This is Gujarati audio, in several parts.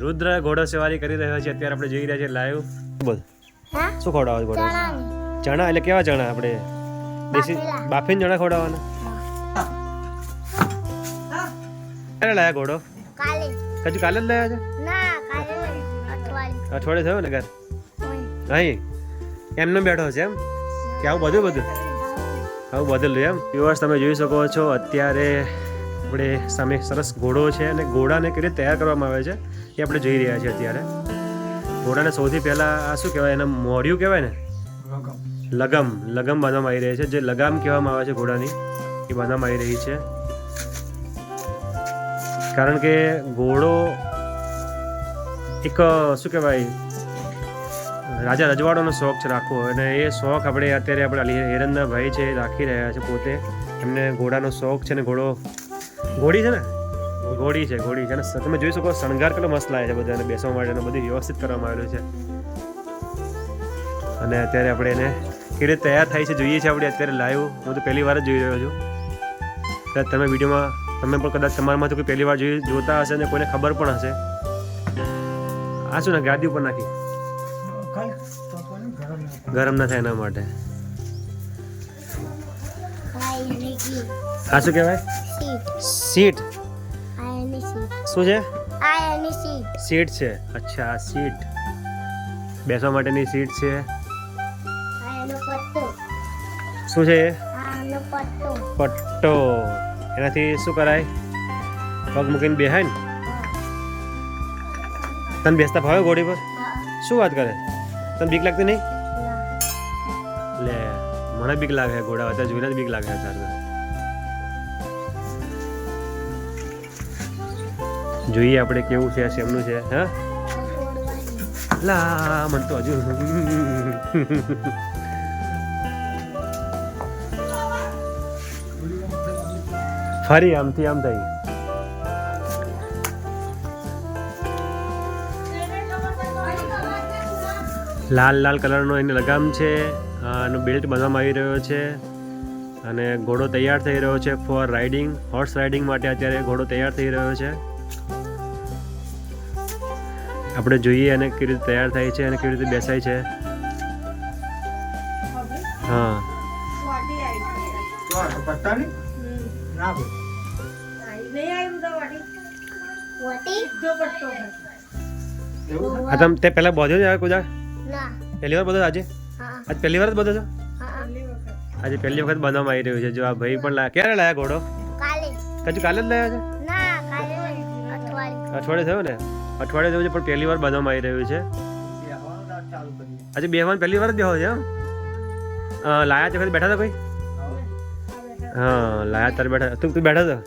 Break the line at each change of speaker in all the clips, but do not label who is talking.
રુદ્ર ઘોડો સવારી કરી રહ્યો છે. અત્યારે આપણે જોઈ રહ્યા છીએ લાઈવ. બોલ શું ખવડાવો ઘોડો? ચણા એટલે કેવા ચણા? આપણે દેશી બાફીને ચણા ખવડાવવાના. ક્યારે લાયા ઘોડો? કજુ કાલે જ લાયા છે? અઠવાડિયે થયું ને ઘર અહીં એમનો બેઠો છે એમ કે આવું બધું એમ. વ્યુઅર્સ તમે જોઈ શકો છો અત્યારે આપણે સામે સરસ ઘોડો છે અને ઘોડાને કેવી રીતે તૈયાર કરવામાં આવે છે એ આપણે જોઈ રહ્યા છીએ. અત્યારે ઘોડાને સૌથી પહેલાં આ શું કહેવાય, એને મોઢિયું કહેવાય ને, લગામ બાંધવામાં આવી રહી છે. જે લગામ કહેવામાં આવે છે ઘોડાની, એ બાંધવામાં આવી રહી છે. કારણ કે ઘોડો એક શું કહેવાય, રાજા રજવાડોનો શોખ છે રાખવો, અને એ શોખ અત્યારે આપણે હિરણના ભાઈ છે રાખી રહ્યા છે પોતે. એમને ઘોડાનો શોખ છે ને ઘોડી છે અને તમે જોઈ શકો શણગાર કેટલો મસ્ત લાગે છે બધાને બેસવા માટેનો, બધું વ્યવસ્થિત કરવામાં આવેલું છે. અને અત્યારે આપણે એને કેવી રીતે તૈયાર થાય છે જોઈએ છીએ આપણે અત્યારે લાઈવ. હું તો પહેલી વાર જ જોઈ રહ્યો છું. કદાચ તમે વિડીયોમાં તમે પણ કદાચ તમારામાંથી કોઈ પહેલી વાર જોતા હશે ને કોઈને ખબર પણ હશે. આ શું ને ગાદી ઉપર નાખી ગરમ ના થાય એના માટે. આ શું કહેવાય? સીટ. શું છે? સીટ છે. અચ્છા, આ સીટ બેસવા માટેની સીટ છે. શું છે એ? પટ્ટો. એનાથી શું કરાય? પગ મૂકીને બેહાય ને. તને બેસતા ભાવે ઘોડી પર? શું વાત કરે? તને બીક લાગતી નહીં? લે મને બીક લાગે ઘોડા અત્યારે જોઈને જ બીક લાગે અત્યારે. જોઈએ આપણે કેવું છે, શેમનું છે. હા લા મને તો હજુ ફરી આમથી આમ થઈ. લાલ કલરનો એને લગામ છે, એનો બેલ્ટ બાંધવામાં આવી રહ્યો છે અને ઘોડો તૈયાર થઈ રહ્યો છે ફોર રાઇડિંગ. હોર્સ રાઇડિંગ માટે અત્યારે ઘોડો તૈયાર થઈ રહ્યો છે. આપણે જોઈએ અને કેવી રીતે તૈયાર થાય છે અને કેવી રીતે બેસાય છે. હા તમે તે પહેલા બોધ્યો છે કુદા? પહેલી વાર બધો આજે પહેલી વાર જ બધો છો? આજે પહેલી વખત બનાવવામાં આવી રહ્યું છે. જો આ ભાઈ પણ ક્યારે લાયા ઘોડો? કજુ કાલે જ લાયા છે? અઠવાડિયે થયું ને? અઠવાડિયે થયું છે પણ પહેલી વાર બનાવવામાં આવી રહ્યું છે. આજે બેહવાન પહેલી વાર જ બેહો છે એમ? લાયા છે બેઠા હતા કોઈ? હા લાયા તારે બેઠા. તું બેઠો હતો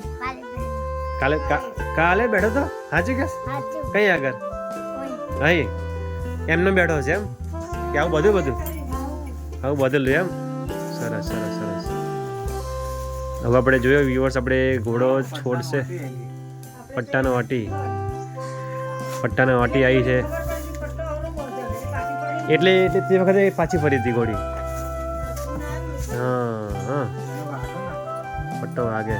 કાલે બેઠો હતો? હાચું કે? કઈ આગળ? અહીં એમને બેઠો છે એમ કે આવું બધું બદલું એમ? સરસ. હવે આપણે જોયો વ્યુઅર્સ, આપણે ઘોડો છોડશે. પટ્ટાનો વાટી આવી છે એટલે તે વખતે પાછી ફરી હતી ઘોડી. હા પટ્ટો વાગે.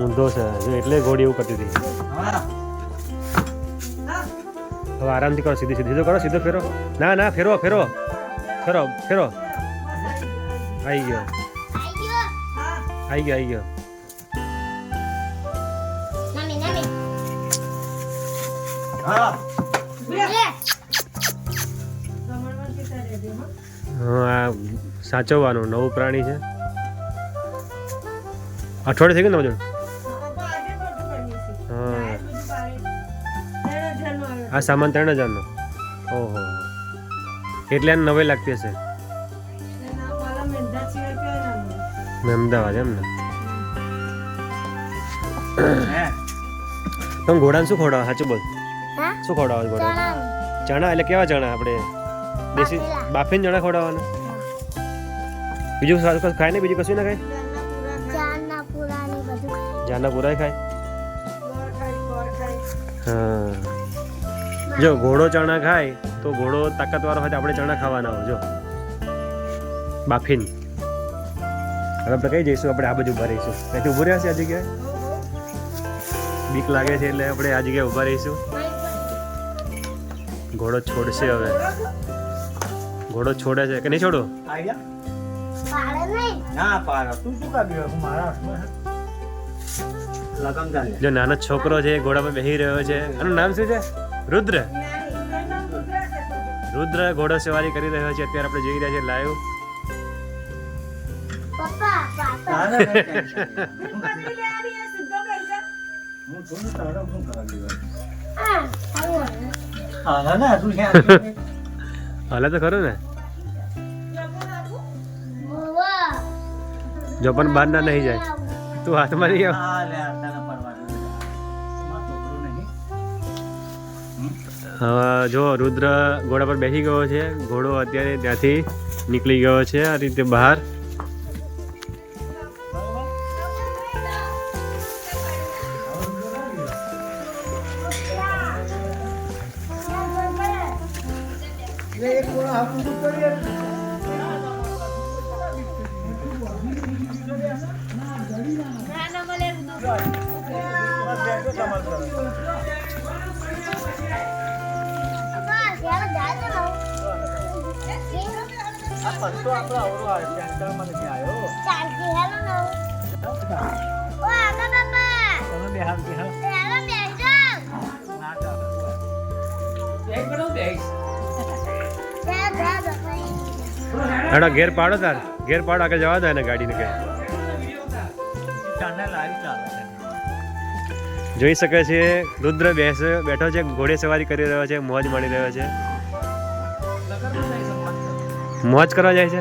ઊંધો છે એટલે ઘોડી એવું કરતી હતી. હવે આરામથી કરો, સીધો કરો, સીધો ફેરો. ના ફેરો. આવી ગયો. હા સાચવવાનું. નવું પ્રાણી છે. અઠવાડિયે થઈ ગયું ને બધું? હા આ સામાન 3000નો. ઓહો એટલે એને નવાઈ લાગતી હશે. અમદાવાદ એમ ને? તમે ઘોડાને શું ખવડાવો? સાચું બોલ, શું ખવડાવો ઘોડા? ચણા એટલે કેવા ચણા? આપણે દેશી બાફીને ચણા ખવડાવવાના? બીજું ખાય ને? બીજું કશું ના ખાય? જાના પૂરા ખાય? હા જો ઘોડો ચણા ખાય તો ઘોડો તાકાતવાળો હોય તો આપણે ચણા ખાવાના હોય જો બાફીને. હવે આપણે કઈ જઈશું, આપણે આ બાજુ ઊભા રહીશું. અહીંથી ઊભું રહ્યા છે આ જગ્યાએ, બીક લાગે છે એટલે આપણે આ જગ્યાએ ઊભા રહીશું. ઘોડો છોડશે હવે, ઘોડો છોડે છે કે નહીં છોડો? જો નાનો છોકરો છે ઘોડા પર બેસી રહ્યો છે, એનું નામ શું છે? રુદ્ર. રુદ્ર ઘોડો સવારી કરી રહ્યો છે, અત્યારે આપણે જોઈ રહ્યા છીએ લાઈવ. હાલે તો ખરું ને, જો પણ બહાર ના નહીં જાય તું હાથમાં નહીં આવ. જો રુદ્ર ઘોડા પર બેસી ગયો છે, ઘોડો અત્યારે ત્યાંથી નીકળી ગયો છે આ રીતે બહાર. હેડો ઘેર પાડો, તાર ઘેર પાડો, આગળ જવા દો એને ગાડીને. કે જોઈ શકે છે રુદ્ર બેઠો છે, ઘોડે સવારી કરી રહ્યો છે, મોજ માણી રહ્યો છે, મોજ કરવા જાય છે.